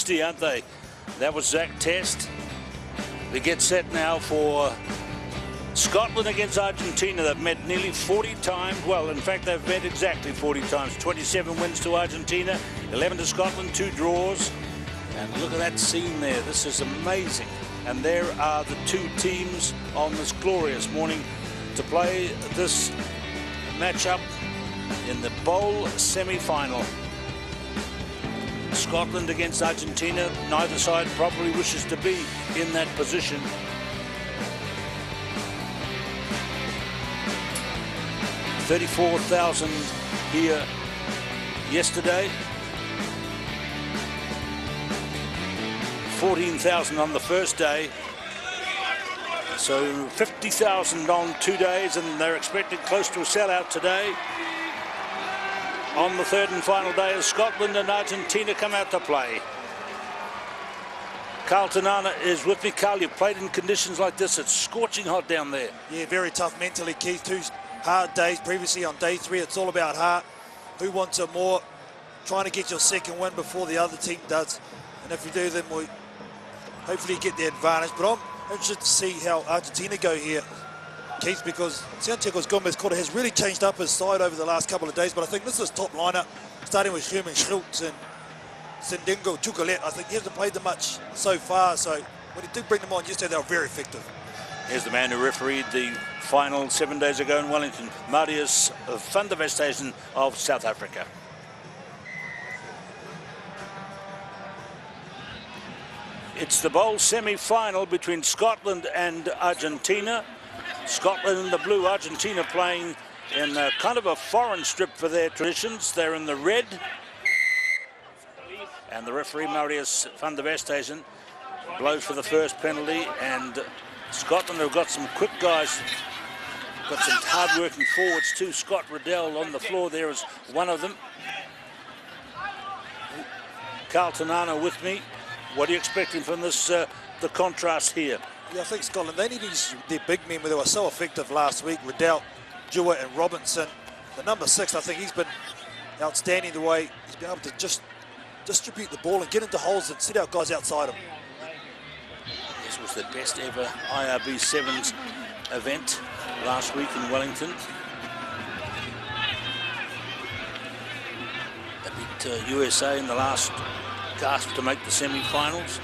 60, aren't they? That was Zach Test. They get set now for Scotland against Argentina. They've met nearly 40 times. Well, in fact, they've met exactly 40 times. 27 wins to Argentina, 11 to Scotland, 2 draws. And look at that scene there. This is amazing. And there are the two teams on this glorious morning to play this matchup in the bowl semi-final. Scotland against Argentina. Neither side probably wishes to be in that position. $34,000 here yesterday. 14,000 on the first day. So 50,000 on 2 days, and they're expecting close to a sellout today. On the third and final day as Scotland and Argentina come out to play. Carl Tanana is with me. Carl, you've played in conditions like this. It's scorching hot down there. Yeah, very tough mentally, Keith. 2 hard days previously on day 3. It's all about heart. Who wants it more? Trying to get your second win before the other team does. And if you do, then we hopefully get the advantage. But I'm interested to see how Argentina go here, Keith, because Santiago Gomez-Cota has really changed up his side over the last couple of days. But I think this is top lineup, starting with Herman Schultz and Sindingo Chukalet. I think he hasn't played them much so far. So when he did bring them on yesterday, they were very effective. Here's the man who refereed the final 7 days ago in Wellington, Marius van der Westhuizen of South Africa. It's the bowl semi-final between Scotland and Argentina. Scotland in the blue, Argentina playing in a kind of a foreign strip for their traditions. They're in the red. And the referee, Marius van der Westhuizen, blows for the first penalty. And Scotland have got some quick guys, got some hard-working forwards too. Scott Riddell on the floor there is one of them. Carl Tanana with me. What are you expecting from this, the contrast here? Yeah, I think Scotland, they need to use their big men where they were so effective last week. Riddell, Jewett and Robinson. The number 6, I think he's been outstanding the way he's been able to just distribute the ball and get into holes and sit out guys outside him. This was the best ever IRB Sevens event last week in Wellington. They beat USA in the last gasp to make the semi-finals,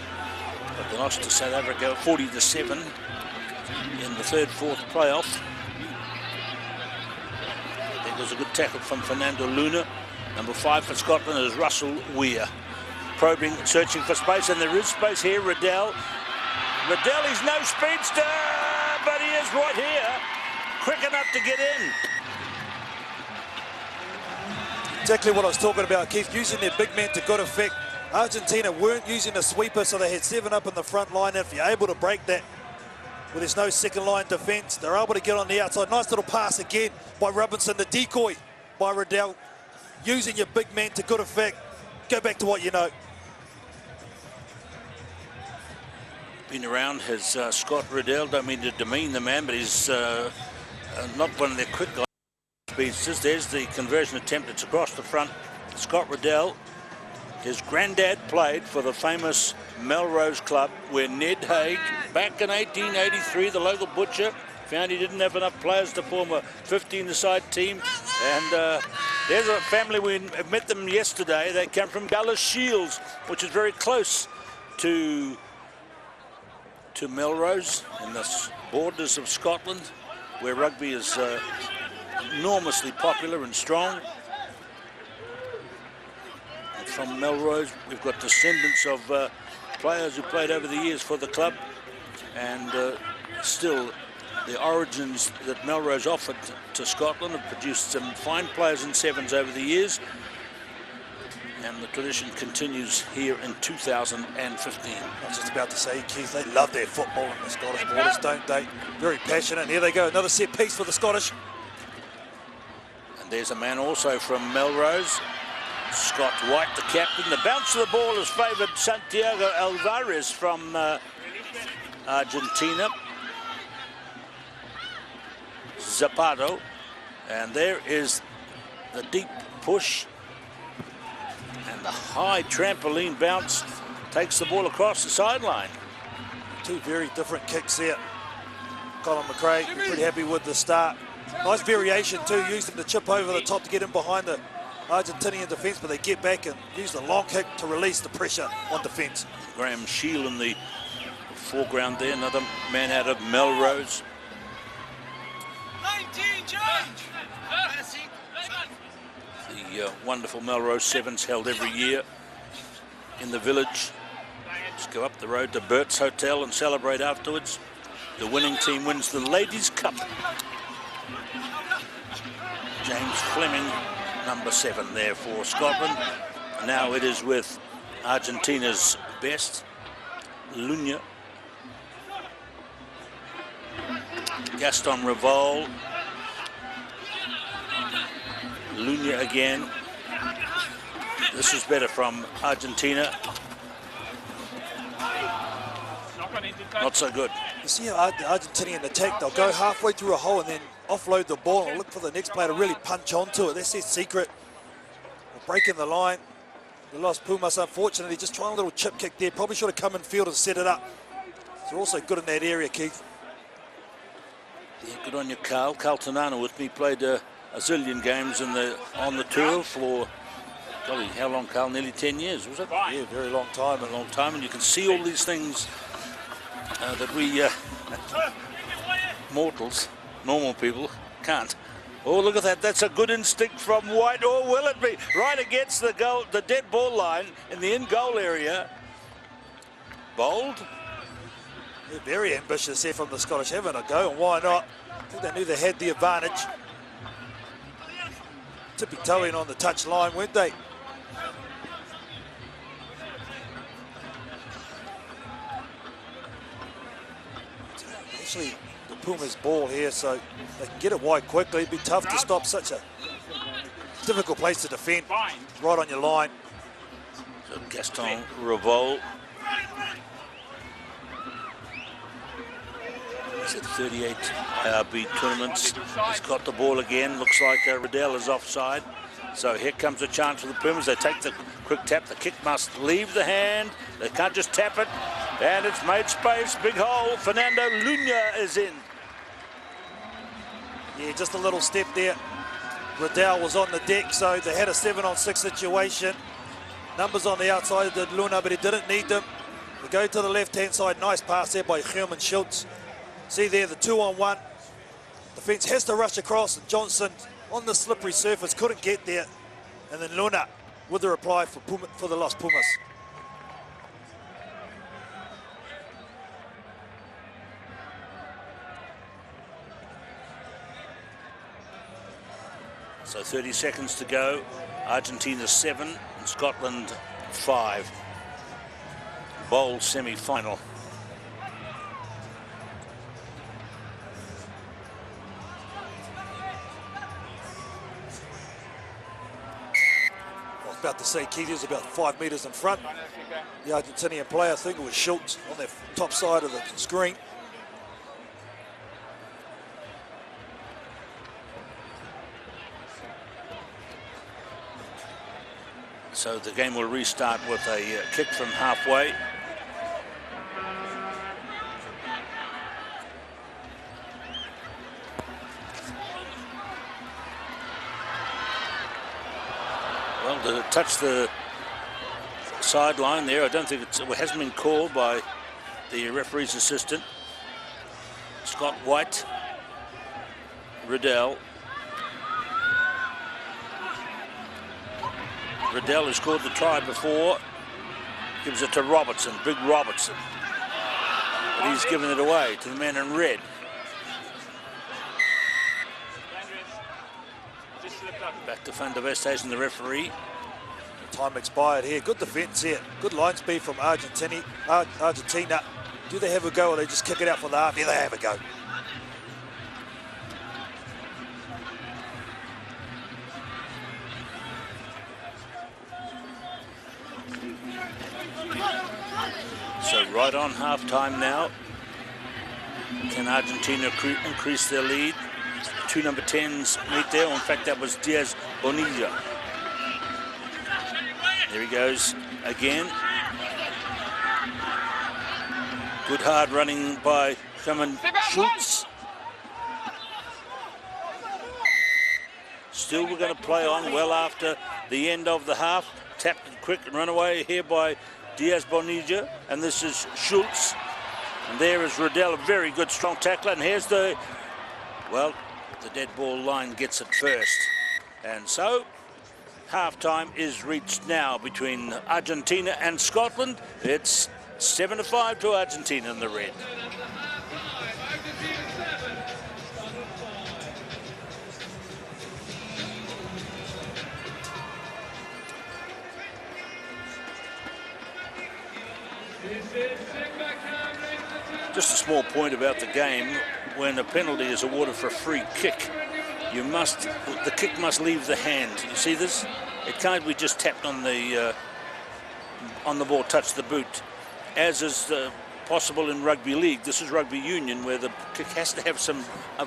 but they lost to South Africa 40-7 in the third-fourth playoff. There was a good tackle from Fernando Luna. Number 5 for Scotland is Russell Weir. Probing, searching for space, and there is space here. Riddell, he's no speedster, but he is right here, quick enough to get in. Exactly what I was talking about, Keith, using their big men to good effect. Argentina weren't using a sweeper, so they had 7 up in the front line. And if you're able to break that, well, there's no second line defence. They're able to get on the outside. Nice little pass again by Robinson. The decoy by Riddell. Using your big man to good effect. Go back to what you know. Been around has Scott Riddell. Don't mean to demean the man, but he's not one of their quick guys. Speedsters. There's the conversion attempt. It's across the front. Scott Riddell. His granddad played for the famous Melrose Club, where Ned Haig, back in 1883, the local butcher, found he didn't have enough players to form a 15-a-side team. And there's a family, we met them yesterday. They come from Gullis Shields, which is very close to Melrose, in the borders of Scotland, where rugby is enormously popular and strong. From Melrose, we've got descendants of players who played over the years for the club, and still the origins that Melrose offered to Scotland have produced some fine players in sevens over the years, and the tradition continues here in 2015. I was just about to say, Keith, they love their football in the Scottish borders, don't they? Very passionate. And here they go, another set piece for the Scottish. And there's a man also from Melrose, Scott White, the captain. The bounce of the ball has favoured Santiago Alvarez from Argentina. Zapato. And there is the deep push and the high trampoline bounce takes the ball across the sideline. Two very different kicks there. Colin McRae, pretty happy with the start. Nice variation too, using the chip over the top to get in behind the Argentinian defence, but they get back and use the long kick to release the pressure on defence. Graham Shield in the foreground there, another man out of Melrose. 19 change. The wonderful Melrose Sevens held every year in the village. Just go up the road to Bert's Hotel and celebrate afterwards. The winning team wins the Ladies' Cup. James Fleming, number 7 there for Scotland. Now it is with Argentina's best, Lunya. Gaston Revol. Lunya again. This is better from Argentina. Not so good. You see how the Argentinian attack, they'll go halfway through a hole and then offload the ball and look for the next player to really punch onto it. That's their secret. They're breaking the line. The Los Pumas, unfortunately, just trying a little chip kick there. Probably should have come in field and set it up. They're also good in that area, Keith. Yeah, good on you, Carl. Carl Tanana with me played a zillion games on the tour for, golly, how long, Carl? Nearly 10 years, was it? Yeah, very long time. A long time, and you can see all these things that we mortals, normal people, can't. Oh, look at that. That's a good instinct from White. Or will it be? Right against the goal, the dead ball line in the in-goal area. Bold. They're very ambitious here from the Scottish, having a go, and why not? I think they knew they had the advantage. Tippy-toeing on the touch line, weren't they? Actually, the Pumas ball here, so they can get it wide quickly. It'd be tough to stop such a difficult place to defend. Right on your line. So Gaston Revol. He's at 38 IRB tournaments. He's got the ball again. Looks like Riddell is offside. So here comes a chance for the Pumas. They take the quick tap. The kick must leave the hand. They can't just tap it. And it's made space. Big hole. Fernando Lunya is in. Yeah, just a little step there. Riddell was on the deck, so they had a 7-on-6 situation. Numbers on the outside did Luna, but he didn't need them. They go to the left-hand side. Nice pass there by Herman Schultz. See there, the 2-on-1. Defence has to rush across, and Johnson on the slippery surface couldn't get there. And then Luna with the reply for the Los Pumas. So 30 seconds to go. Argentina 7 and Scotland 5. Bowl semi-final. About to say Keith is about 5 metres in front. The Argentinian player, I think it was Schultz, on the top side of the screen. So the game will restart with a kick from halfway. Well, to touch the sideline there, I don't think it hasn't been called by the referee's assistant. Scott White, Riddell. Riddell, who scored the try before, gives it to Robertson, big Robertson. But he's given it away to the man in red. Back to Van der Westhuizen, the referee. Time expired here. Good defence here. Good line speed from Argentina. Do they have a go or they just kick it out for the half? Yeah, they have a go. So right on half-time now. Can Argentina increase their lead? Two number 10s meet there. In fact, that was Diaz Bonilla. There he goes again. Good hard running by Schultz. Still we're going to play on well after the end of the half. Tapped it quick and run away here by Diaz Bonilla. And this is Schultz. And there is Riddell, a very good strong tackler. And here's the dead ball line gets it first. And so half-time is reached now between Argentina and Scotland. It's 7-5 to Argentina in the red. Just a small point about the game. When a penalty is awarded for a free kick, the kick must leave the hand. You see this? It can't be just tapped on the ball, touch the boot, as is possible in rugby league. This is rugby union, where the kick has to have a